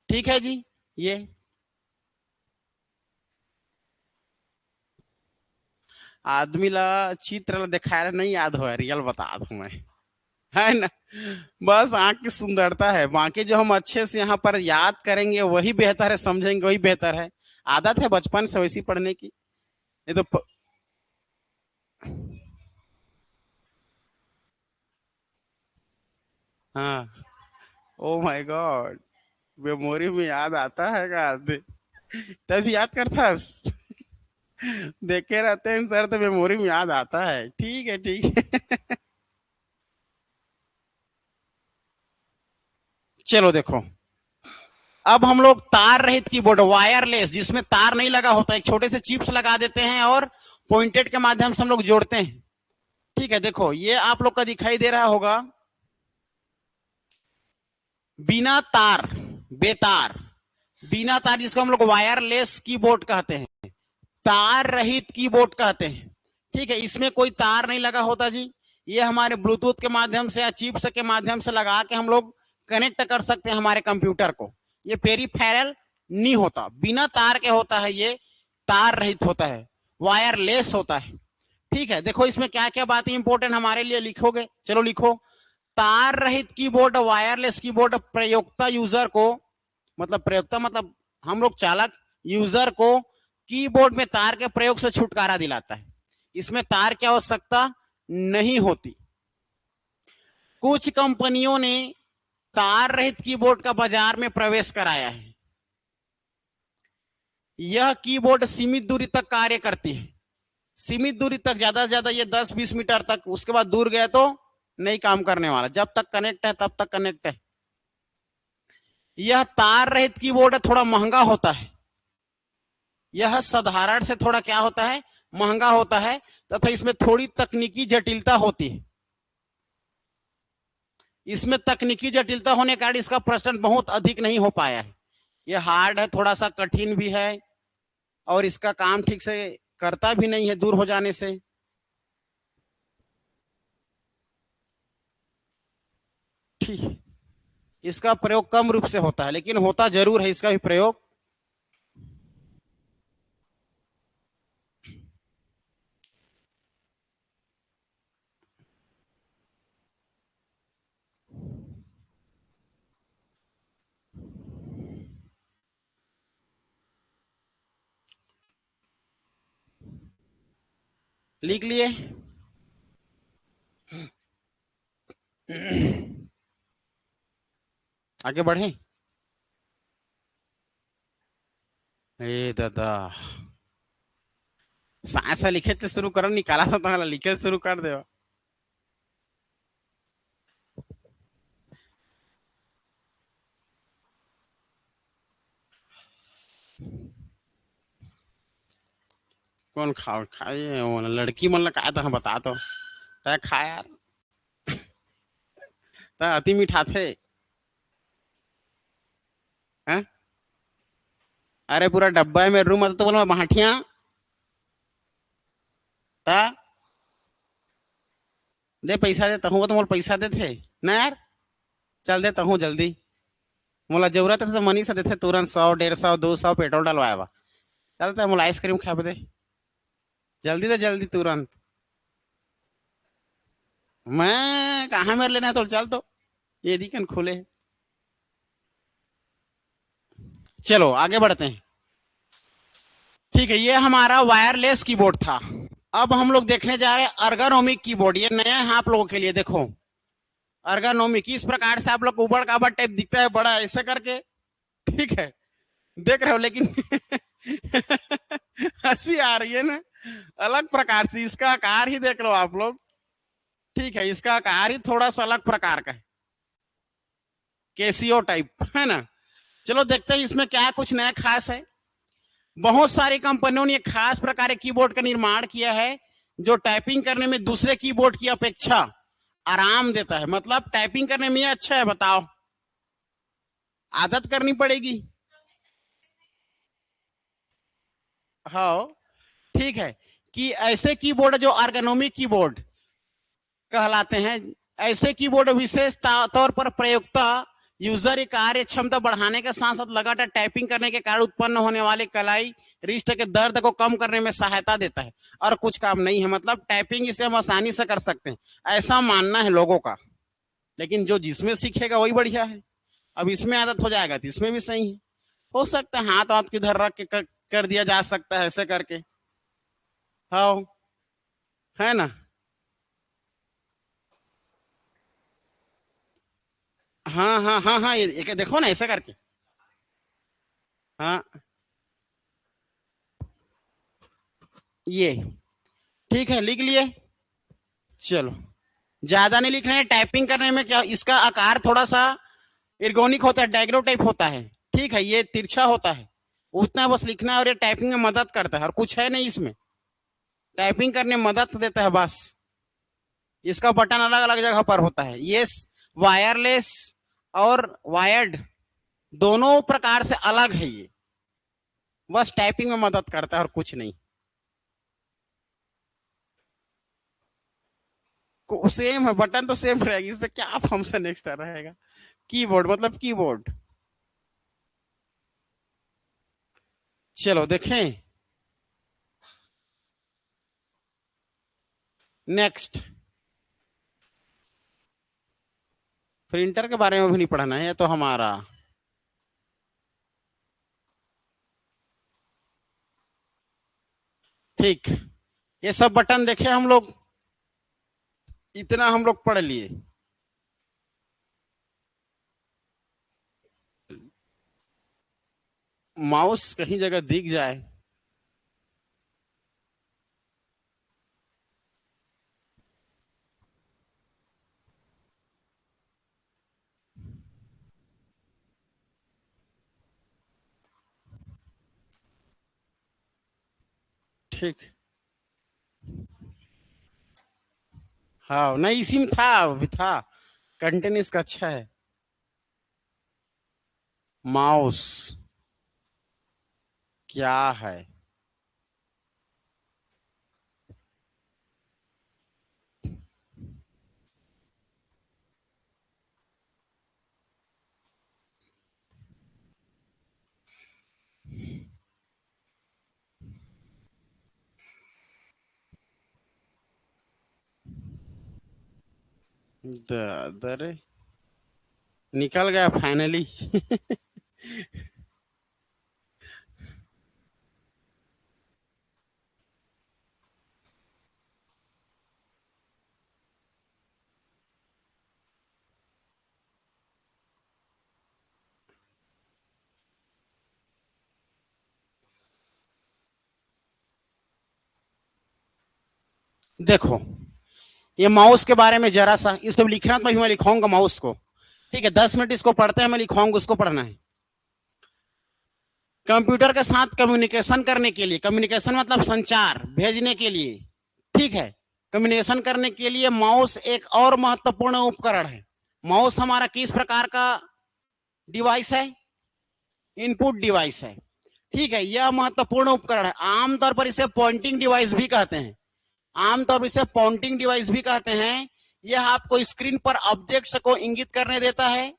ठीक है जी। ये आदमी ला चित्र ला दिखाया नहीं याद हो, रियल बता दू मैं, है ना। बस आंख की सुंदरता है, बाकी जो हम अच्छे से यहाँ पर याद करेंगे वही बेहतर है, समझेंगे वही बेहतर है। आदत है बचपन से वैसी पढ़ने की, ये तो हाँ। ओ माय गॉड, मेमोरी में याद आता है का आदमी, तभी याद करता है। देखे रहते हैं सर तो मेमोरी में याद आता है, ठीक है ठीक है। चलो देखो, अब हम लोग तार रहित कीबोर्ड, वायरलेस, जिसमें तार नहीं लगा होता, एक छोटे से चिप्स लगा देते हैं और पॉइंटेड के माध्यम से हम लोग जोड़ते हैं, ठीक है। देखो ये आप लोग का दिखाई दे रहा होगा, बिना तार, बेतार, बिना तार जिसको हम लोग वायरलेस कीबोर्ड कहते हैं, तार रहित कीबोर्ड कहते हैं, ठीक है। इसमें कोई तार नहीं लगा होता जी, ये हमारे ब्लूटूथ के माध्यम से या चिप्स के माध्यम से लगा के हम लोग कनेक्ट कर सकते हैं हमारे कंप्यूटर को। ये पेरीफेरल नहीं होता, बिना तार के होता है, ये तार रहित होता है, वायरलेस होता है, ठीक है। देखो इसमें क्या क्या बातें इंपॉर्टेंट हमारे लिए लिखोगे, चलो लिखो। तार रहित कीबोर्ड, वायरलेस कीबोर्ड प्रयोक्ता यूजर को, मतलब प्रयोक्ता मतलब हम लोग चालक, यूजर को कीबोर्ड में तार के प्रयोग से छुटकारा दिलाता है, इसमें तार की आवश्यकता नहीं होती। कुछ कंपनियों ने तार रहित कीबोर्ड का बाजार में प्रवेश कराया है, यह कीबोर्ड सीमित दूरी तक कार्य करती है, सीमित दूरी तक, ज्यादा से ज्यादा ये 10-20 मीटर तक, उसके बाद दूर गए तो नहीं काम करने वाला, जब तक कनेक्ट है तब तक कनेक्ट है। यह तार रहित कीबोर्ड थोड़ा महंगा होता है, यह साधारण से थोड़ा क्या होता है, महंगा होता है, तथा इसमें थोड़ी तकनीकी जटिलता होती है। इसमें तकनीकी जटिलता होने के कारण इसका प्रचलन बहुत अधिक नहीं हो पाया है, यह हार्ड है, थोड़ा सा कठिन भी है, और इसका काम ठीक से करता भी नहीं है दूर हो जाने से, ठीक है। इसका प्रयोग कम रूप से होता है, लेकिन होता जरूर है इसका भी प्रयोग। लिख लिए? आगे बढ़े? ए दादा, ऐसा लिखे तो शुरू करो, निकाला था तुम्हारा, लिखे शुरू कर दो। कौन खाए वो लड़की मन खाया तो हम बता तो तय खाया तय अति मीठा थे। हैं? अरे पूरा डब्बा है मेरे रूम में तो बोलो माठिया ता दे पैसा देता हूँ तो मोल पैसा देते ना यार। चल देता हूँ जल्दी, मोला जरूरत है तो मनी से देते तुरंत 100, 150, 200 पेट्रोल डलवाए बा। चलते मोला आइसक्रीम खा दे जल्दी से जल्दी तुरंत। मैं कहाँ मेरे लेना है तो चल तो ये दिकन खुले। चलो आगे बढ़ते हैं। ठीक है, ये हमारा वायरलेस कीबोर्ड था। अब हम लोग देखने जा रहे हैं अर्गोनोमिक कीबोर्ड। ये नया है आप लोगों के लिए। देखो अर्गोनोमिक इस प्रकार से आप लोग को उबड़ खाबड़ टाइप दिखता है बड़ा ऐसे करके, ठीक है, देख रहे हो, लेकिन हंसी आ रही है ना, अलग प्रकार से इसका आकार ही देख लो आप लोग। ठीक है, इसका आकार ही थोड़ा सा अलग प्रकार का है, केसीओ टाइप है ना। चलो देखते हैं इसमें क्या कुछ नया खास है। बहुत सारी कंपनियों ने एक खास प्रकार के कीबोर्ड का निर्माण किया है जो टाइपिंग करने में दूसरे कीबोर्ड की अपेक्षा आराम देता है। मतलब टाइपिंग करने में अच्छा है, बताओ, आदत करनी पड़ेगी। हाँ, ठीक है, कि ऐसे कीबोर्ड जो अर्गोनोमिक कीबोर्ड कहलाते हैं, ऐसे कीबोर्ड विशेष तौर पर प्रयुक्ता यूजर की कार्य क्षमता बढ़ाने के साथ साथ लगातार टाइपिंग करने के कारण उत्पन्न होने वाले कलाई रिस्ट के दर्द को कम करने में सहायता देता है और कुछ काम नहीं है। मतलब टाइपिंग इसे हम आसानी से कर सकते हैं, ऐसा मानना है लोगों का। लेकिन जो जिसमें सीखेगा वही बढ़िया है। अब इसमें आदत हो जाएगा तो इसमें भी सही है। हो सकता है हाथ हाथ किधर रख के कर दिया जा सकता है ऐसे करके। हाँ, है ना। हाँ हाँ हाँ हाँ, ये देखो ना ऐसा करके। हाँ, ये ठीक है, लिख लिए। चलो, ज्यादा नहीं लिखना है। टाइपिंग करने में क्या, इसका आकार थोड़ा सा इर्गोनिक होता है, डायग्रो टाइप होता है। ठीक है, ये तिरछा होता है, उतना बस लिखना है और ये टाइपिंग में मदद करता है और कुछ है नहीं इसमें। टाइपिंग करने में मदद देता है बस। इसका बटन अलग अलग जगह पर होता है। ये वायरलेस और वायर्ड दोनों प्रकार से अलग है ये, बस टाइपिंग में मदद करता है और कुछ नहीं। सेम है, बटन तो सेम रहेगी, इस पे क्या फंक्शन एक्स्ट्रा रहेगा। कीबोर्ड मतलब कीबोर्ड। चलो देखें नेक्स्ट। प्रिंटर के बारे में भी नहीं पढ़ना है, ये तो हमारा ठीक। ये सब बटन देखे हम लोग, इतना हम लोग पढ़ लिए। माउस कहीं जगह दिख जाए। ठीक, हाँ नहीं इसी में था, अभी था, कंटेंट इसका अच्छा है। माउस क्या है? दरे निकल गया फाइनली। देखो ये माउस के बारे में जरा सा, इसको लिखना तो मैं लिखाऊंगा माउस को, ठीक है, 10 मिनट इसको पढ़ते हैं, मैं लिखाऊंगा, उसको पढ़ना है। कंप्यूटर के साथ कम्युनिकेशन करने के लिए, कम्युनिकेशन मतलब संचार, भेजने के लिए, ठीक है, कम्युनिकेशन करने के लिए माउस एक और महत्वपूर्ण उपकरण है। माउस हमारा किस प्रकार का डिवाइस है? इनपुट डिवाइस है, ठीक है, यह महत्वपूर्ण उपकरण है। आमतौर पर इसे पॉइंटिंग डिवाइस भी कहते हैं, आमतौर पर इसे पॉइंटिंग डिवाइस भी कहते हैं। यह आपको स्क्रीन पर ऑब्जेक्ट्स को इंगित करने देता है,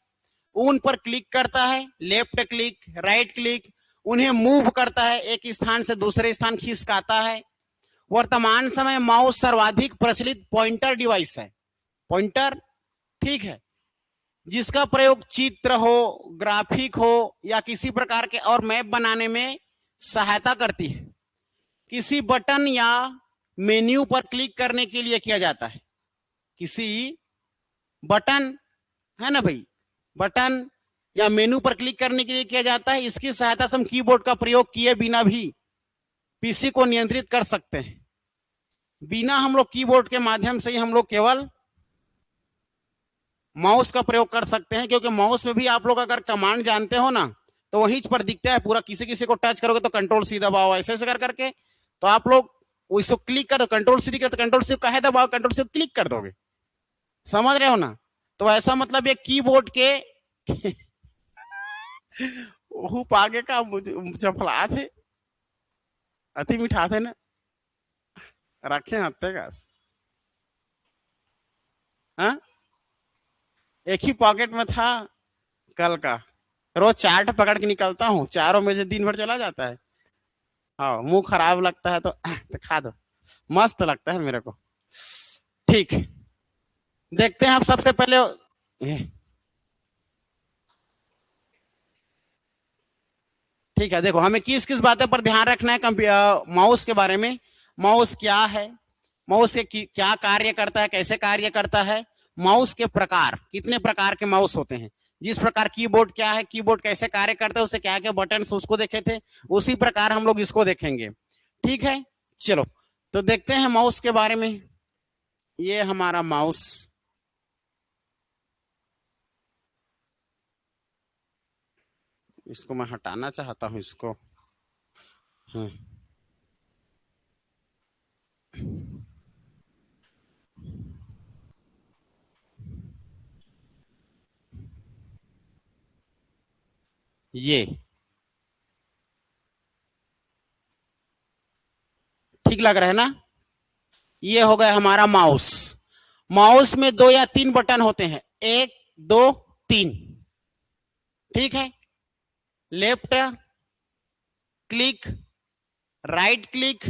उन पर क्लिक करता है, लेफ्ट क्लिक, राइट क्लिक, उन्हें मूव करता है, एक स्थान से दूसरे स्थान खिसकाता है। वर्तमान समय माउस सर्वाधिक प्रचलित पॉइंटर डिवाइस है, पॉइंटर, ठीक है, जिसका प्रयोग चित्र हो, ग्राफिक हो या किसी प्रकार के और मैप बनाने में सहायता करती है। किसी बटन या मेन्यू पर क्लिक करने के लिए किया जाता है, किसी बटन, है ना भाई, बटन या मेनू पर क्लिक करने के लिए किया जाता है। इसकी सहायता से हम कीबोर्ड का प्रयोग किए बिना भी पीसी को नियंत्रित कर सकते हैं। बिना हम लोग कीबोर्ड के माध्यम से ही हम लोग केवल माउस का प्रयोग कर सकते हैं, क्योंकि माउस में भी आप लोग अगर कमांड जानते हो ना तो वहीं पर दिखता है पूरा, किसी किसी को टच करोगे तो कंट्रोल सी दबाओ, ऐसे ऐसे कर करके, तो आप लोग उसको क्लिक कर दो, कंट्रोल सी दिख रहा तो कंट्रोल सी कहे दबाओ, कंट्रोल सी क्लिक कर दोगे, समझ रहे हो ना। तो ऐसा मतलब ये कीबोर्ड के आगे का चफला थे, अति मिठा थे ना, रखे हत्ते का, हाँ, एक ही पॉकेट में था कल का, रोज चार्ट पकड़ के निकलता हूँ, चारों में से दिन भर चला जाता है। हाँ, मुंह खराब लगता है तो खा दो, मस्त लगता है मेरे को। ठीक, देखते हैं आप सबसे पहले, ठीक है, देखो हमें किस किस बातों पर ध्यान रखना है माउस के बारे में। माउस क्या है, माउस के क्या कार्य करता है, कैसे कार्य करता है, माउस के प्रकार, कितने प्रकार के माउस होते हैं, जिस प्रकार कीबोर्ड क्या है, कीबोर्ड कैसे कार्य करता है, उसे क्या क्या बटन उसको देखे थे, उसी प्रकार हम लोग इसको देखेंगे, ठीक है। चलो तो देखते हैं माउस के बारे में। ये हमारा माउस, इसको मैं हटाना चाहता हूं इसको, हाँ। ये ठीक लग रहा है ना, ये हो गया हमारा माउस। माउस में 2 या 3 बटन होते हैं, 1 2 3, ठीक है, लेफ्ट क्लिक, राइट क्लिक,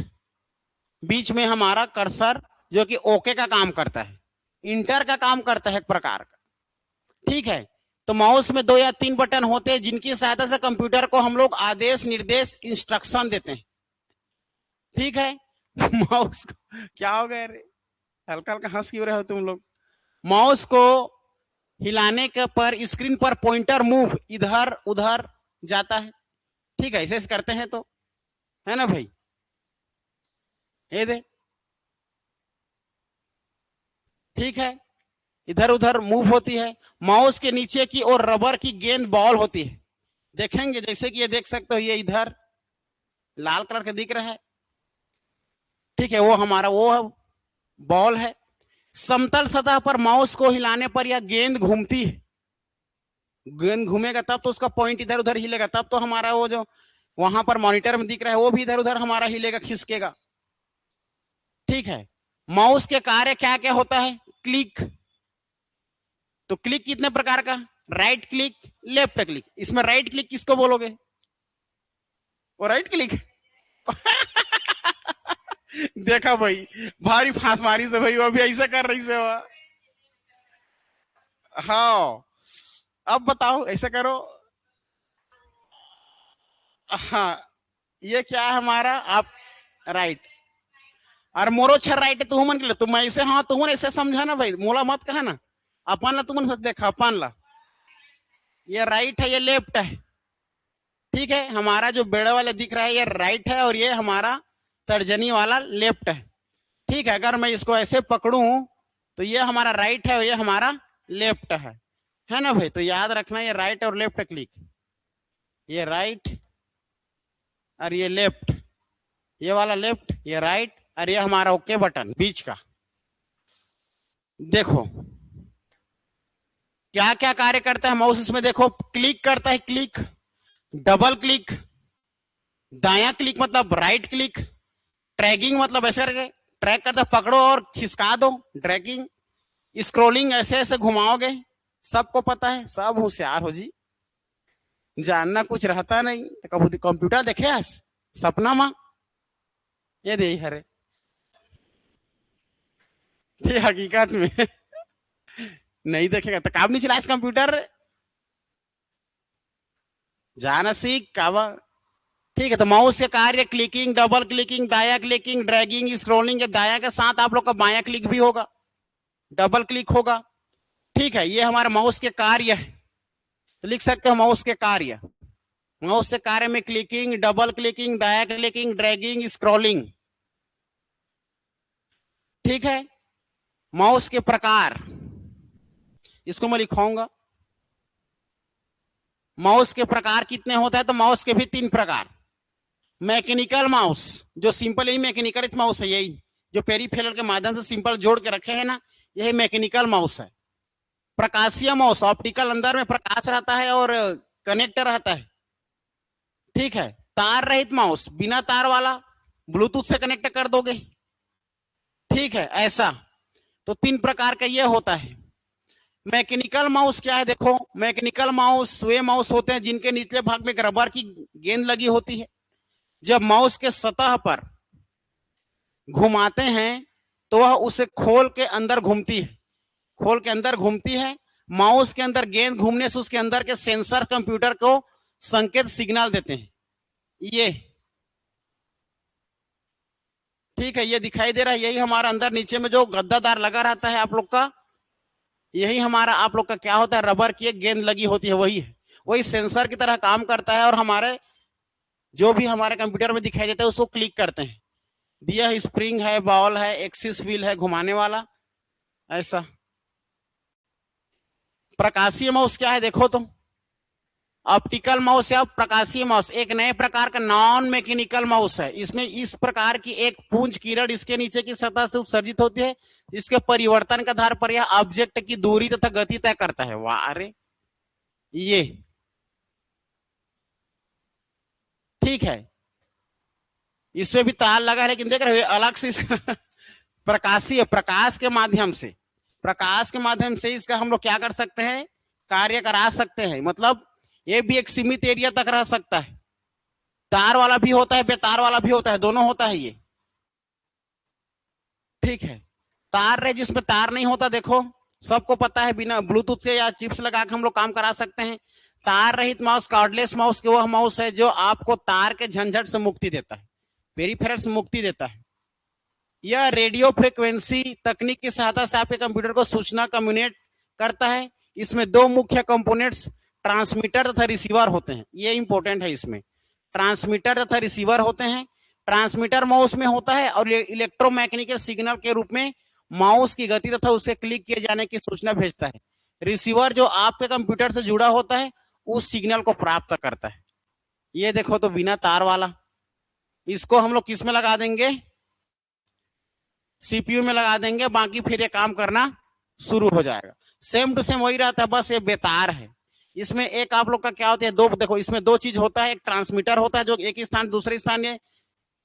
बीच में हमारा कर्सर जो कि ओके का काम करता है, इंटर का काम करता है एक प्रकार का, ठीक है। तो माउस में 2 या 3 बटन होते हैं जिनकी सहायता से कंप्यूटर को हम लोग आदेश, निर्देश, इंस्ट्रक्शन देते हैं, ठीक है। माउस को क्या हो गया रे, हल्का हल्का हंस क्यों रहे हो तुम लोग। माउस को हिलाने के पर स्क्रीन पर पॉइंटर मूव इधर उधर जाता है, ठीक है, ऐसे करते हैं तो, है ना भाई, ये दे, ठीक है, इधर उधर मूव होती है। माउस के नीचे की और रबर की गेंद बॉल होती है, देखेंगे जैसे कि ये देख सकते हो, ये इधर लाल कलर का दिख रहा है, ठीक है, वो हमारा वो बॉल है। समतल सतह पर माउस को हिलाने पर यह गेंद घूमती है, गेंद घूमेगा तब तो उसका पॉइंट इधर उधर हिलेगा, तब तो हमारा वो जो वहां पर मॉनिटर में दिख रहा है वो भी इधर उधर हमारा हिलेगा, खिसकेगा, ठीक है। माउस के कार्य क्या क्या होता है, क्लिक, तो क्लिक कितने प्रकार का, राइट क्लिक, लेफ्ट क्लिक, इसमें राइट क्लिक किसको बोलोगे, वो राइट क्लिक। देखा भाई, भारी फांस मारी से भाई, वो अभी ऐसा कर रही से वो, हाँ, अब बताओ ऐसे करो, हाँ, ये क्या है हमारा, आप राइट, और मोरो छर राइट है तुमन के लिए, तुम ऐसे, हाँ तुमन ऐसे समझा ना भाई, मोला मत कहा ना, अपन ला तुमन सच देखा, अपन ला, ये राइट है, ये लेफ्ट है, ठीक है, हमारा जो बेड़ा वाला दिख रहा है ये राइट है और ये हमारा तर्जनी वाला लेफ्ट है, ठीक है, अगर मैं इसको ऐसे पकड़ूं तो ये हमारा राइट है और ये हमारा लेफ्ट है ना भाई। तो याद रखना ये राइट और लेफ्ट क्लिक, ये राइट और ये लेफ्ट, ये वाला लेफ्ट, ये राइट, और ये हमारा ओके बटन बीच का। देखो क्या क्या कार्य करता है माउस इसमें। देखो क्लिक करता है, क्लिक, डबल क्लिक, दाया क्लिक मतलब राइट क्लिक, ट्रैगिंग मतलब ऐसे करके ट्रैक करता है, पकड़ो और खिसका दो, ड्रैगिंग, स्क्रोलिंग ऐसे ऐसे घुमाओगे। सबको पता है, सब होशियार हो जी, जानना कुछ रहता नहीं। कभी कंप्यूटर देखे आज सपना माँ ये दे हरे, ये हकीकत में नहीं देखेगा तो काम नहीं चला इस कंप्यूटर, जाना सीख कावा। ठीक है, तो माउस के कार्य क्लिकिंग, डबल क्लिकिंग, दाया क्लिकिंग, ड्रैगिंग, स्क्रोलिंग के दाया के साथ आप लोग का बाया क्लिक भी होगा, डबल क्लिक होगा। ठीक है, ये हमारा माउस के कार्य है। तो लिख सकते हो माउस के कार्य, माउस के कार्य में क्लिकिंग, डबल क्लिकिंग, दाया क्लिकिंग, ड्रैगिंग, स्क्रॉलिंग। ठीक है, माउस के प्रकार इसको मैं लिखाऊंगा। माउस के प्रकार कितने होते हैं, तो माउस के भी 3 प्रकार। मैकेनिकल माउस, जो सिंपल यही मैकेनिकल माउस है, यही जो पेरीफेरल के माध्यम से सिंपल जोड़ के रखे हैं ना, यही मैकेनिकल माउस है। प्रकाशीय माउस, ऑप्टिकल, अंदर में प्रकाश रहता है और कनेक्टर रहता है। ठीक है, तार रहित माउस, बिना तार वाला, ब्लूटूथ से कनेक्ट कर दोगे। ठीक है, ऐसा तो 3 प्रकार का ये होता है। मैकेनिकल माउस क्या है, देखो मैकेनिकल माउस वे माउस होते हैं जिनके निचले भाग में रबर की गेंद लगी होती है। जब माउस के सतह पर घुमाते हैं तो वह उसे खोल के अंदर घूमती है, खोल के अंदर घूमती है। माउस के अंदर गेंद घूमने से उसके अंदर के सेंसर कंप्यूटर को संकेत सिग्नल देते हैं। ये ठीक है, ये दिखाई दे रहा है, यही हमारा अंदर नीचे में जो गद्दादार लगा रहता है आप लोग का, यही हमारा आप लोग का क्या होता है, रबर की एक गेंद लगी होती है, वही है, वही सेंसर की तरह काम करता है। और हमारे जो भी हमारे कंप्यूटर में दिखाई देता है उसको क्लिक करते हैं। दिया स्प्रिंग है, बॉल है, एक्सिस व्हील है घुमाने वाला, ऐसा। प्रकाशीय माउस क्या है देखो तो, ऑप्टिकल माउस या प्रकाशीय माउस एक नए प्रकार का नॉन मैकेनिकल माउस है। इसमें इस प्रकार की एक पुंज किरण इसके नीचे की सतह से उत्सर्जित होती है। इसके परिवर्तन के आधार पर यह ऑब्जेक्ट की दूरी तथा गति तय करता है। वाह, अरे ये ठीक है, इसमें भी तार लगा है, लेकिन देख रहे हो अलग से प्रकाशीय, प्रकाश के माध्यम से, प्रकाश के माध्यम से इसका हम लोग क्या कर सकते हैं, कार्य करा सकते हैं। मतलब ये भी एक सीमित एरिया तक रह सकता है। तार वाला भी होता है, बेतार वाला भी होता है, दोनों होता है ये। ठीक है, तार रहे जिसमें तार नहीं होता, देखो सबको पता है, बिना ब्लूटूथ से या चिप्स लगा के हम लोग काम करा सकते हैं। तार रहित माउस, कार्डलेस माउस के वह माउस है जो आपको तार के झंझट से मुक्ति देता है, पेरीफेरल से मुक्ति देता है। यह रेडियो फ्रिक्वेंसी तकनीक की सहायता से आपके कंप्यूटर को सूचना कम्युनिकेट करता है। इसमें 2 मुख्य कंपोनेंट्स ट्रांसमीटर तथा रिसीवर होते हैं, ये इंपॉर्टेंट है। इसमें ट्रांसमीटर तथा रिसीवर होते हैं। ट्रांसमीटर माउस में होता है और ये इलेक्ट्रोमैकेनिकल सिग्नल के रूप में माउस की गति तथा उसे क्लिक किए जाने की सूचना भेजता है। रिसीवर जो आपके कंप्यूटर से जुड़ा होता है उस सिग्नल को प्राप्त करता है। ये देखो तो बिना तार वाला, इसको हम लोग किस में लगा देंगे, सीपीयू में लगा देंगे, बाकी फिर ये काम करना शुरू हो जाएगा। सेम टू सेम वही रहता है, बस ये बेतार है। इसमें एक आप लोग का क्या होता है, दो, देखो इसमें 2 चीज होता है। एक ट्रांसमीटर होता है जो एक स्थान दूसरे स्थान में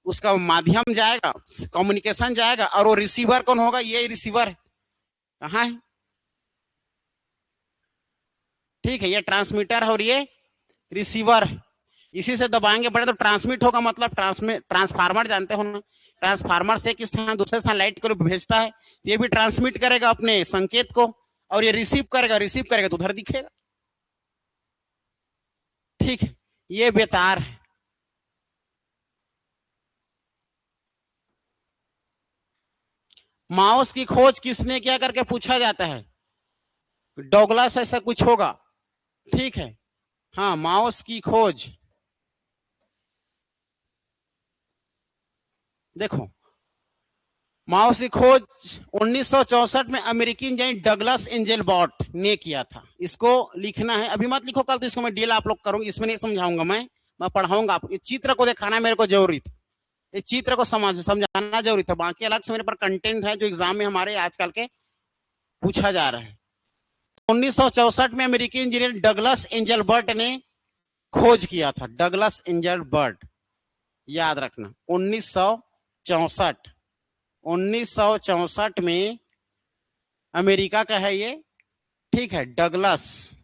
उसका माध्यम जाएगा, कम्युनिकेशन जाएगा, और वो रिसीवर कौन होगा, ये रिसीवर कहाँ है। ठीक है, ये ट्रांसमीटर है और ये रिसीवर है। इसी से दबाएंगे बड़े तो ट्रांसमिट होगा, मतलब ट्रांसफार्मर जानते हो ना, ट्रांसफार्मर से एक स्थान दूसरे स्थान लाइट को भेजता है। ये भी ट्रांसमिट करेगा अपने संकेत को, और ये रिसीव करेगा तो उधर दिखेगा। ठीक है, ये बेतार है। माउस की खोज किसने किया करके पूछा जाता है, डॉगलास ऐसा कुछ होगा। ठीक है, हाँ, माउस की खोज देखो, माउस की खोज 1964 में अमेरिकी इंजीनियर डगलस एंजेलबर्ट ने किया था। इसको लिखना है, अभी मत लिखो, कल तो इसको मैं डील आप लोग करूंगी, इसमें नहीं समझाऊंगा, मैं पढ़ाऊंगा आपको। इस चित्र को दिखाना मेरे को जरूरी था, इस चित्र को समझाना जरूरी था, बाकी अलग से मेरे पर कंटेंट है जो एग्जाम में हमारे आजकल के पूछा जा रहा है। 1964 में अमेरिकी इंजीनियर डगलस एंजेलबर्ट ने खोज किया था, डगलस एंजेलबर्ट, याद रखना। 1964 में अमेरिका का है ये, ठीक है, डगलस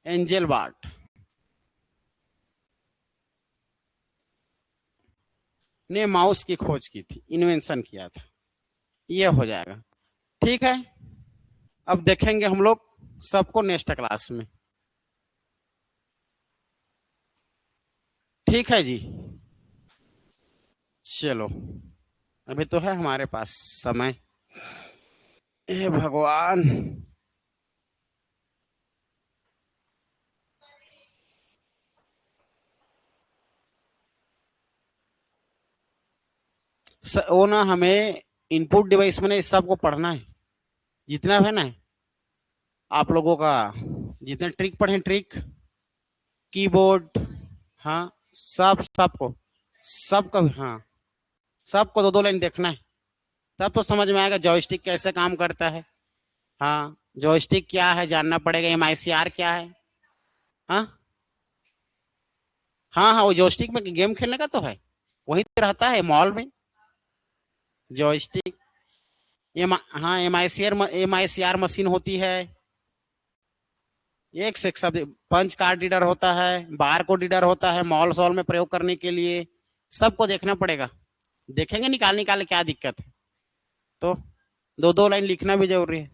एंजेलबर्ट ने माउस की खोज की थी, इन्वेंशन किया था, ये हो जाएगा, ठीक है। अब देखेंगे हम लोग सबको नेक्स्ट क्लास में, ठीक है जी। चलो, अभी तो है हमारे पास समय, हे भगवान। वो ना हमें इनपुट डिवाइस में इस सब को पढ़ना है, जितना है ना आप लोगों का, जितने ट्रिक पढ़े, ट्रिक, कीबोर्ड, हाँ, सबको, हाँ, सबको दो दो लाइन देखना है, तब तो समझ में आएगा जॉयस्टिक कैसे काम करता है। हाँ, जॉयस्टिक क्या है जानना पड़ेगा, MICR क्या है। हाँ हाँ हाँ, वो जॉयस्टिक में गेम खेलने का तो है, वही रहता है मॉल में जॉयस्टिक। हाँ, MICR मशीन होती है, एक से एक सब, पंच कार्ड रीडर होता है, बार कोड रीडर होता है, मॉल सॉल में प्रयोग करने के लिए, सबको देखना पड़ेगा। देखेंगे निकाल निकाल क्या दिक्कत है, तो दो दो लाइन लिखना भी जरूरी है।